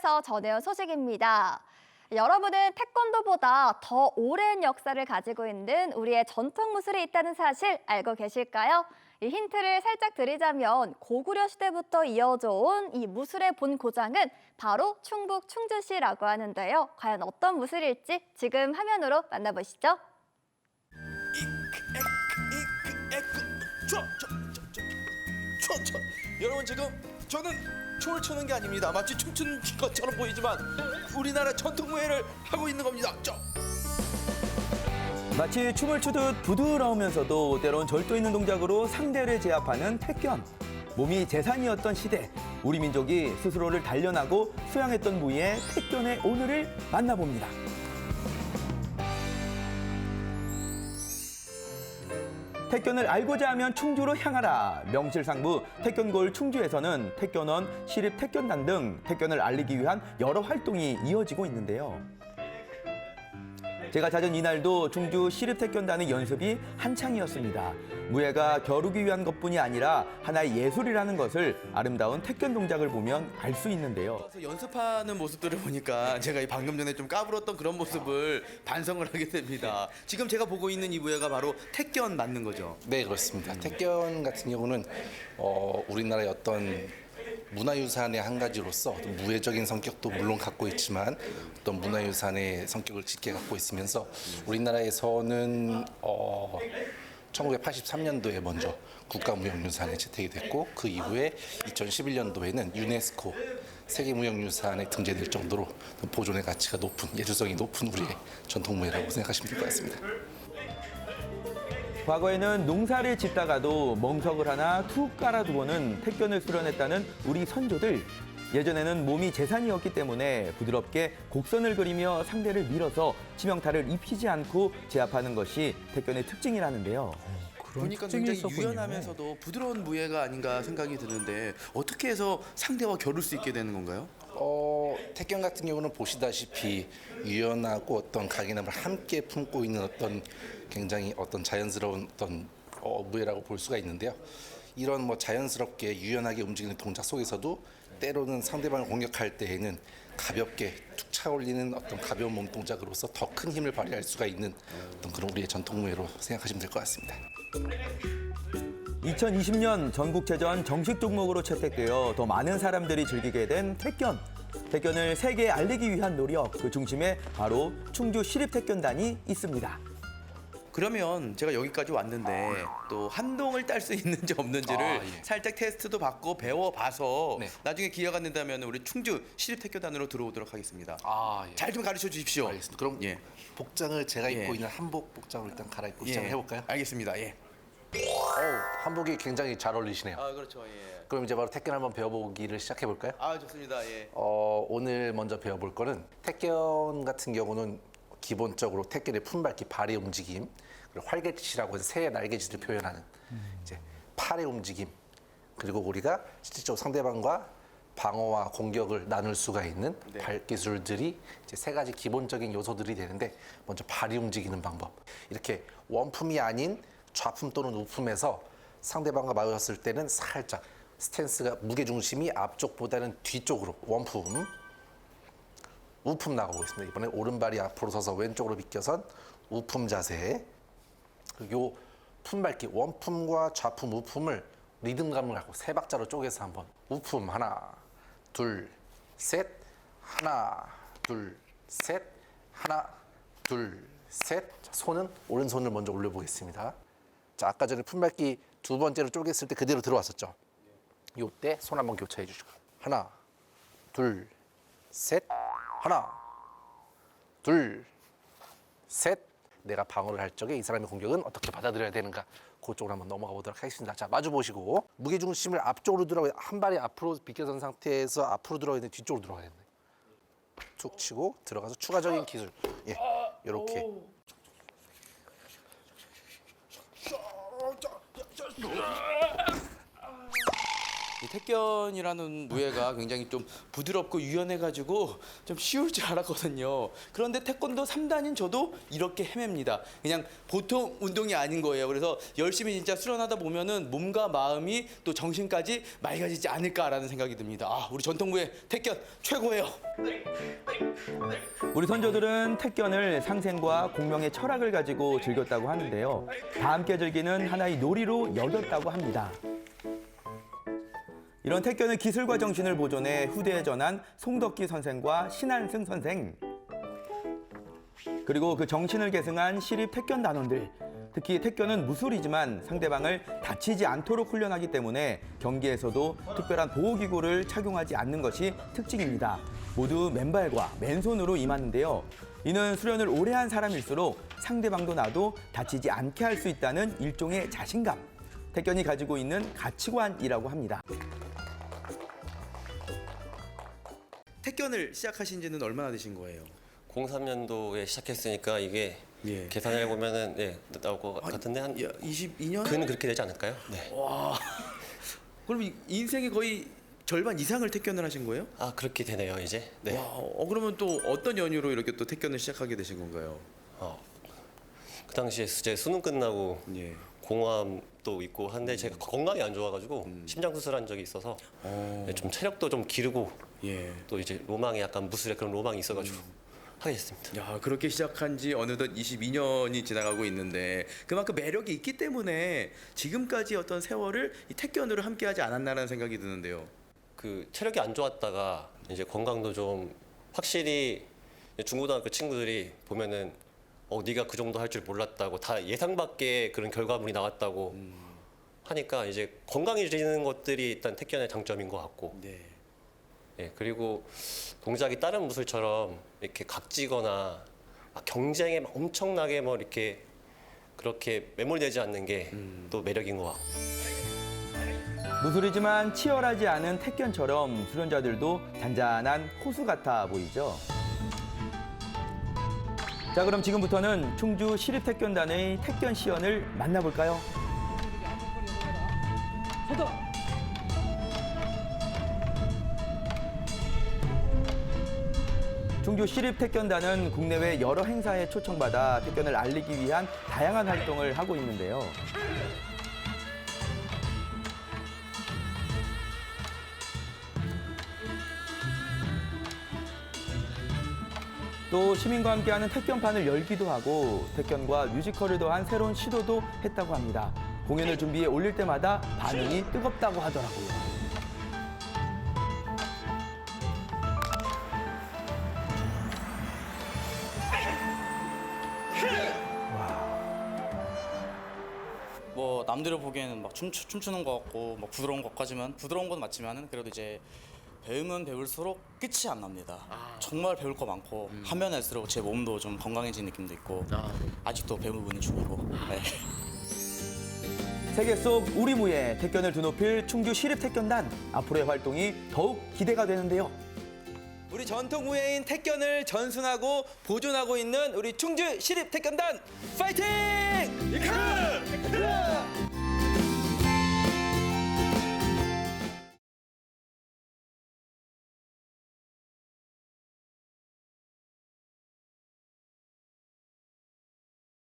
현장에서 전해온 소식입니다. 여러분은 태권도보다 더 오랜 역사를 가지고 있는 우리의 전통 무술이 있다는 사실 알고 계실까요? 이 힌트를 살짝 드리자면 고구려 시대부터 이어져 온 이 무술의 본고장은 바로 충북 충주시라고 하는데요. 과연 어떤 무술일지 지금 화면으로 만나보시죠. 여러분 지금 저는 춤을 추는 게 아닙니다. 마치 춤추는 것처럼 보이지만 우리나라 전통 무예를 하고 있는 겁니다. 마치 춤을 추듯 부드러우면서도 때론 절도 있는 동작으로 상대를 제압하는 태권. 몸이 재산이었던 시대, 우리 민족이 스스로를 단련하고 수양했던 무예 태권의 오늘을 만나봅니다. 태권을 알고자 하면 충주로 향하라. 명실상부 태권골 충주에서는 태권원, 시립 태권단 등 태권을 알리기 위한 여러 활동이 이어지고 있는데요. 제가 찾은 이날도 충주 시립 태권단의 연습이 한창이었습니다. 무예가 겨루기 위한 것뿐이 아니라 하나의 예술이라는 것을 아름다운 태권 동작을 보면 알 수 있는데요. 연습하는 모습들을 보니까 제가 이 방금 전에 좀 까불었던 그런 모습을 반성을 하게 됩니다. 지금 제가 보고 있는 이 무예가 바로 태권 맞는 거죠? 네, 그렇습니다. 태권 같은 경우는 우리나라의 어떤 문화유산의 한 가지로서 어떤 무예적인 성격도 물론 갖고 있지만 어떤 문화유산의 성격을 짙게 갖고 있으면서 우리나라에서는 1983년도에 먼저 국가무형유산에 채택이 됐고 그 이후에 2011년도에는 유네스코 세계무형유산에 등재될 정도로 보존의 가치가 높은, 예술성이 높은 우리의 전통무예라고 생각하시면 될 것 같습니다. 과거에는 농사를 짓다가도 멍석을 하나 툭 깔아두고는 태권을 수련했다는 우리 선조들. 예전에는 몸이 재산이었기 때문에 부드럽게 곡선을 그리며 상대를 밀어서 치명타를 입히지 않고 제압하는 것이 태권의 특징이라는데요. 보니까 굉장히 유연하면서도 부드러운 무예가 아닌가 생각이 드는데 어떻게 해서 상대와 겨룰 수 있게 되는 건가요? 태권 같은 경우는 보시다시피 유연하고 어떤 각인함을 함께 품고 있는 어떤 굉장히 어떤 자연스러운 어떤 무예라고 볼 수가 있는데요. 이런 뭐 자연스럽게 유연하게 움직이는 동작 속에서도 때로는 상대방을 공격할 때에는 가볍게 툭 차올리는 어떤 가벼운 몸 동작으로서 더 큰 힘을 발휘할 수가 있는 어떤 그런 우리의 전통 무예로 생각하시면 될 것 같습니다. 2020년 전국체전 정식 종목으로 채택되어 더 많은 사람들이 즐기게 된 태권. 태권을 세계에 알리기 위한 노력, 그 중심에 바로 충주 시립태권단이 있습니다. 그러면 제가 여기까지 왔는데 또 한동을 딸 수 있는지 없는지를 살짝 테스트도 받고 배워봐서 네. 나중에 기회가 된다면 우리 충주 시립태권단으로 들어오도록 하겠습니다. 잘 좀 가르쳐 주십시오. 알겠습니다. 그럼 예. 복장을 제가 입고 예. 있는 한복 복장으로 일단 갈아입고 시작을 해볼까요? 알겠습니다. 예. 한복이 굉장히 잘 어울리시네요. 그렇죠. 예. 그럼 이제 바로 태권 한번 배워보기를 시작해 볼까요? 좋습니다. 예. 오늘 먼저 배워볼 거는 태권 같은 경우는 기본적으로 태권의 품밟기, 발의 움직임, 그리고 활개짓이라고 해서 새의 날개짓을 표현하는 이제 팔의 움직임, 그리고 우리가 실질적으로 상대방과 방어와 공격을 나눌 수가 있는 발기술들이 이제 세 가지 기본적인 요소들이 되는데 먼저 발이 움직이는 방법. 이렇게 원품이 아닌 좌품 또는 우품에서 상대방과 맞았을 때는 살짝 스탠스가 무게중심이 앞쪽보다는 뒤쪽으로 원품, 우품 나가보겠습니다. 이번에 오른발이 앞으로 서서 왼쪽으로 비껴선 우품 자세. 그리고 요 품밟기, 원품과 좌품, 우품을 리듬감을 갖고 세 박자로 쪼개서 한번 우품 하나, 둘, 셋, 하나, 둘, 셋, 하나, 둘, 셋. 자, 손은 오른손을 먼저 올려보겠습니다. 자, 아까 전에 품밟기 두 번째로 쪼갰을 때 그대로 들어왔었죠. 요때 손 한번 교차해 주시고 하나, 둘, 셋, 하나, 둘, 셋. 내가 방어를 할 적에 이 사람의 공격은 어떻게 받아들여야 되는가, 그쪽으로 한번 넘어가 보도록 하겠습니다. 자, 마주 보시고 무게중심을 앞쪽으로 들어가, 한 발이 앞으로 비껴선 상태에서 앞으로 들어가 있는 뒤쪽으로 들어가야 됩니다. 툭 치고 들어가서 추가적인 기술, 예, 이렇게. 이 태견이라는 무예가 굉장히 좀 부드럽고 유연해가지고 좀 쉬울 줄 알았거든요. 그런데 태권도 3단인 저도 이렇게 헤맵니다. 그냥 보통 운동이 아닌 거예요. 그래서 열심히 진짜 수련하다 보면은 몸과 마음이 또 정신까지 맑아지지 않을까라는 생각이 듭니다. 아, 우리 전통무예 태견 최고예요. 우리 선조들은 태견을 상생과 공명의 철학을 가지고 즐겼다고 하는데요. 다 함께 즐기는 하나의 놀이로 여겼다고 합니다. 이런 태견의 기술과 정신을 보존해 후대에 전한 송덕기 선생과 신한승 선생, 그리고 그 정신을 계승한 시립 태견 단원들, 특히 태견은 무술이지만 상대방을 다치지 않도록 훈련하기 때문에 경기에서도 특별한 보호기구를 착용하지 않는 것이 특징입니다. 모두 맨발과 맨손으로 임하는데요. 이는 수련을 오래 한 사람일수록 상대방도 나도 다치지 않게 할 수 있다는 일종의 자신감, 태견이 가지고 있는 가치관이라고 합니다. 태견을 시작하신 지는 얼마나 되신 거예요? 03년도에 시작했으니까 이게 예. 계산해 보면은 나올 것 같은데 한 22년? 그는 그렇게 되지 않을까요? 네. 와. 그럼 인생의 거의 절반 이상을 태견을 하신 거예요? 아 그렇게 되네요 이제. 네. 와, 그러면 또 어떤 연유로 이렇게 또 태견을 시작하게 되신 건가요? 그 당시에 제 수능 끝나고 예. 공암도 있고 한데 제가 건강이 안 좋아가지고 심장 수술한 적이 있어서 네, 좀 체력도 좀 기르고 예. 또 이제 로망이 약간 무술에 그런 로망이 있어가지고 하게 됐습니다. 야, 그렇게 시작한 지 어느덧 22년이 지나가고 있는데 그만큼 매력이 있기 때문에 지금까지 어떤 세월을 이 태견으로 함께하지 않았나라는 생각이 드는데요. 그 체력이 안 좋았다가 이제 건강도 좀 확실히 중고등학교 친구들이 보면은 네가 그 정도 할 줄 몰랐다고 다 예상 밖의 그런 결과물이 나왔다고 하니까 이제 건강해지는 것들이 일단 태견의 장점인 것 같고 네. 예, 그리고 동작이 다른 무술처럼 이렇게 각지거나 막 경쟁에 막 엄청나게 뭐 이렇게 그렇게 매몰되지 않는 게 또 매력인 것 같고. 무술이지만 치열하지 않은 태견처럼 수련자들도 잔잔한 호수 같아 보이죠. 자, 그럼 지금부터는 충주 시립태견단의 태견 시연을 만나볼까요? 충주 시립태견단은 국내외 여러 행사에 초청받아 태견을 알리기 위한 다양한 활동을 하고 있는데요. 또 시민과 함께하는 태견판을 열기도 하고 태견과 뮤지컬을 더한 새로운 시도도 했다고 합니다. 공연을 준비해 올릴 때마다 반응이 뜨겁다고 하더라고요. 뭐 남들이 보기에는 막 춤추는 것 같고 막 부드러운 것까지만 부드러운 건 맞지만은 그래도 이제 배우면 배울수록 끝이 안 납니다. 정말 배울 거 많고 하면 할수록 제 몸도 좀 건강해진 느낌도 있고 아직도 배우는 중이고. 네. 세계 속 우리 무예 태견을 드높일 충주 시립태견단, 앞으로의 활동이 더욱 기대가 되는데요. 우리 전통 무예인 태견을 전승하고 보존하고 있는 우리 충주 시립태견단 파이팅!